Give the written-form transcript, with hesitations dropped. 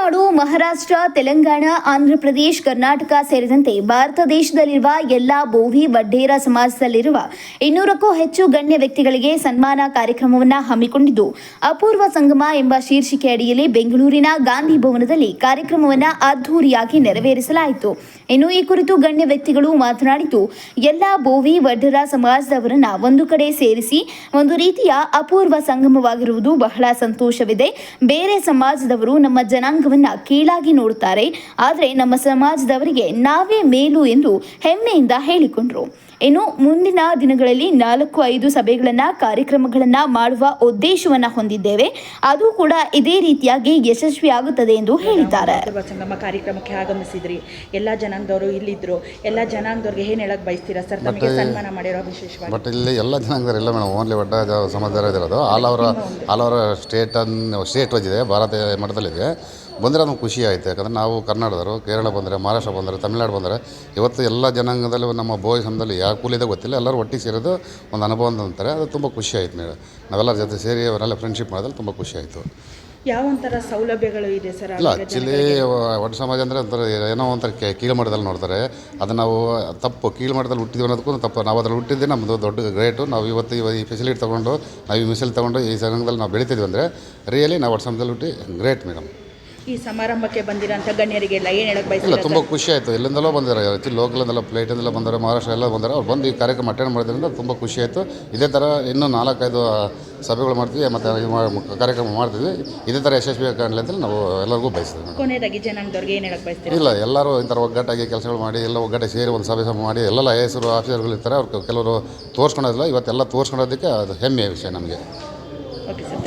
ತಮಿಳುನಾಡು, ಮಹಾರಾಷ್ಟ್ರ, ತೆಲಂಗಾಣ, ಆಂಧ್ರಪ್ರದೇಶ, ಕರ್ನಾಟಕ ಸೇರಿದಂತೆ ಭಾರತ ದೇಶದಲ್ಲಿರುವ ಎಲ್ಲಾ ಬೋವಿ ವಡ್ಡೇರ ಸಮಾಜದಲ್ಲಿರುವ 200ಕ್ಕೂ ಹೆಚ್ಚು ಗಣ್ಯ ವ್ಯಕ್ತಿಗಳಿಗೆ ಸನ್ಮಾನ ಕಾರ್ಯಕ್ರಮವನ್ನು ಹಮ್ಮಿಕೊಂಡಿದ್ದು, ಅಪೂರ್ವ ಸಂಗಮ ಎಂಬ ಶೀರ್ಷಿಕೆ ಅಡಿಯಲ್ಲಿ ಬೆಂಗಳೂರಿನ ಗಾಂಧಿ ಭವನದಲ್ಲಿ ಕಾರ್ಯಕ್ರಮವನ್ನು ಅದ್ದೂರಿಯಾಗಿ ನೆರವೇರಿಸಲಾಯಿತು. ಇನ್ನು ಈ ಕುರಿತು ಗಣ್ಯ ವ್ಯಕ್ತಿಗಳು ಮಾತನಾಡಿದ್ದು, ಎಲ್ಲಾ ಬೋವಿ ವಡ್ಡೇರ ಸಮಾಜದವರನ್ನ ಒಂದು ಕಡೆ ಸೇರಿಸಿ ಒಂದು ರೀತಿಯ ಅಪೂರ್ವ ಸಂಗಮವಾಗಿರುವುದು ಬಹಳ ಸಂತೋಷವಿದೆ. ಬೇರೆ ಸಮಾಜದವರು ನಮ್ಮ ಜನಾಂಗವನ್ನ ಕೀಳಾಗಿ ನೋಡುತ್ತಾರೆ, ಆದರೆ ನಮ್ಮ ಸಮಾಜದವರಿಗೆ ನಾವೇ ಮೇಲು ಎಂದು ಹೆಮ್ಮೆಯಿಂದ ಹೇಳಿಕೊಂಡರು. ಇನ್ನು ಮುಂದಿನ ದಿನಗಳಲ್ಲಿ 4-5 ಸಭೆಗಳನ್ನು ಕಾರ್ಯಕ್ರಮಗಳನ್ನು ಮಾಡುವ ಉದ್ದೇಶವನ್ನು ಹೊಂದಿದ್ದೇವೆ. ಅದು ಕೂಡ ಇದೇ ರೀತಿಯಾಗಿ ಯಶಸ್ವಿಯಾಗುತ್ತದೆ ಎಂದು ಹೇಳಿದ್ದಾರೆ. ಸಂಗಮ ಕಾರ್ಯಕ್ರಮಕ್ಕೆ ಆಗಮಿಸಿದ್ರಿ, ಎಲ್ಲ ಜನಾಂಗದವರು ಇಲ್ಲಿದ್ರು. ಎಲ್ಲ ಜನಾಂಗದವ್ರಿಗೆ ಏನು ಹೇಳಕ್ ಬಯಸ್ತೀರಾ ಸರ್? ನಮಗೆ ಸನ್ಮಾನ ಮಾಡಿರೋ ವಿಶೇಷವಾಗಿ. ಬಟ್ ಇಲ್ಲಿ ಎಲ್ಲ ಜನಾಂಗದವರು ಇಲ್ಲ ಮೇಡಮ್, ಓನ್ಲಿ ಒಡ್ಡ ಸಮಾಜದವರು ಇರೋದು. All over state wise Bharat ಮಟ್ಟದಲ್ಲಿದೆ. ಬಂದರೆ ನಮ್ಗೆ ಖುಷಿ ಆಯಿತು. ಯಾಕಂದರೆ ನಾವು ಕರ್ನಾಟಕದವರು, ಕೇರಳ ಬಂದರೆ, ಮಹಾರಾಷ್ಟ್ರ ಬಂದರೆ, ತಮಿಳುನಾಡು ಬಂದರೆ, ಇವತ್ತು ಎಲ್ಲ ಜನಾಂಗದಲ್ಲಿ ನಮ್ಮ ಬೋವಿ ಸಮಯದಲ್ಲಿ ಯಾವ ಕೂಲಿದೆ ಗೊತ್ತಿಲ್ಲ, ಎಲ್ಲರೂ ಒಟ್ಟಿಗೆ ಸೇರೋದು ಒಂದು ಅನುಭವ ಅಂತಾರೆ. ಅದು ತುಂಬ ಖುಷಿ ಆಯಿತು ಮೇಡಮ್. ನಾವೆಲ್ಲರ ಜೊತೆ ಸೇರಿ ಅವರೆಲ್ಲ ಫ್ರೆಂಡ್ಶಿಪ್ ಮಾಡೋದ್ರಲ್ಲಿ ತುಂಬ ಖುಷಿ ಆಯಿತು. ಯಾವ ಒಂಥರ ಸೌಲಭ್ಯಗಳು ಇದೆ ಸರ್? ಇಲ್ಲ, ಆ್ಯಕ್ಚುಲಿ ಒಡ್ಡ ಸಮಾಜ ಅಂದರೆ ಒಂಥರ ಏನೋ ಒಂಥರ ಕೀಳುಮಟ್ಟದಲ್ಲಿ ನೋಡ್ತಾರೆ. ಅದು ನಾವು ತಪ್ಪು, ಕೀಳುಮಟ್ಟದಲ್ಲಿ ಹುಟ್ಟಿದ್ವಿ ಅನ್ನೋದಕ್ಕೂ ತಪ್ಪು. ನಾವು ಅದ್ರಲ್ಲಿ ಹುಟ್ಟಿದ್ದೆ ನಮ್ಮದು ದೊಡ್ಡ ಗ್ರೇಟು. ನಾವು ಇವತ್ತು ಈ ಫೆಸಿಲಿಟಿ ತೊಗೊಂಡು, ನಾವು ಈ ಮಿಸಲ್ ತೊಗೊಂಡು ಈ ಸಂಘದಲ್ಲಿ ನಾವು ಬೆಳಿತಿದ್ವಿ ಅಂದರೆ ರಿಯಲಿ ನಾವು ಒಡ್ಡ ಸಮಾಜದಲ್ಲಿ ಹುಟ್ಟಿ ಗ್ರೇಟ್ ಮೇಡಮ್. ಈ ಸಮಾರಂಭಕ್ಕೆ ಬಂದಿರೋಂಥ ಗಣ್ಯರಿಗೆಲ್ಲ ಏನು ಹೇಳಕ್ಕೆ ಬಯಸಿಲ್ಲ? ಇಲ್ಲ, ತುಂಬ ಖುಷಿ ಆಯಿತು. ಎಲ್ಲಿಂದಲೋ ಬಂದಿದ್ದಾರೆ, ಆ್ಯಕ್ಚುಲಿ ಲೋಕಲಿಂದೆಲ್ಲ, ಪ್ಲೇಟಿಂದೆಲ್ಲ ಬಂದರೆ, ಮಹಾರಾಷ್ಟ್ರ ಎಲ್ಲ ಬಂದರೆ. ಅವ್ರು ಬಂದು ಈ ಕಾರ್ಯಕ್ರಮ ಅಟೆಂಡ್ ಮಾಡೋದ್ರಿಂದ ತುಂಬ ಖುಷಿ ಆಯಿತು. ಇದೇ ಥರ ಇನ್ನೂ 4-5 ಸಭೆಗಳು ಮಾಡ್ತೀವಿ ಮತ್ತು ಕಾರ್ಯಕ್ರಮ ಮಾಡ್ತೀವಿ. ಇದೇ ಥರ ಯಶಸ್ವಿ ಕಾಣಲಿ ಅಂತ ನಾವು ಎಲ್ಲರಿಗೂ ಬಯಸ್ತೀವಿ. ಕೊನೆಯದಾಗಿ ಜನಾಂಗದವ್ರಿಗೆ ಏನು ಹೇಳಕ್ಕೆ ಬಯಸ್ತೀವಿ? ಇಲ್ಲ, ಎಲ್ಲರೂ ಈ ಥರ ಒಗ್ಗಟ್ಟಾಗಿ ಕೆಲಸಗಳು ಮಾಡಿ, ಎಲ್ಲ ಒಗ್ಗಟ್ಟಾಗಿ ಸೇರಿ ಒಂದು ಸಭೆ ಮಾಡಿ, ಎಲ್ಲ ಐಎಸ್ರು ಆಫೀಸರ್ಗಳು ಇರ್ತಾರೆ. ಅವ್ರು ಕೆಲವರು ತೋರಿಸ್ಕೊಳೋದಿಲ್ಲ. ಇವತ್ತೆಲ್ಲ ತೋರಿಸ್ಕೊಳೋದಕ್ಕೆ ಅದು ಹೆಮ್ಮೆಯ ವಿಷಯ ನಮಗೆ. Okay sir.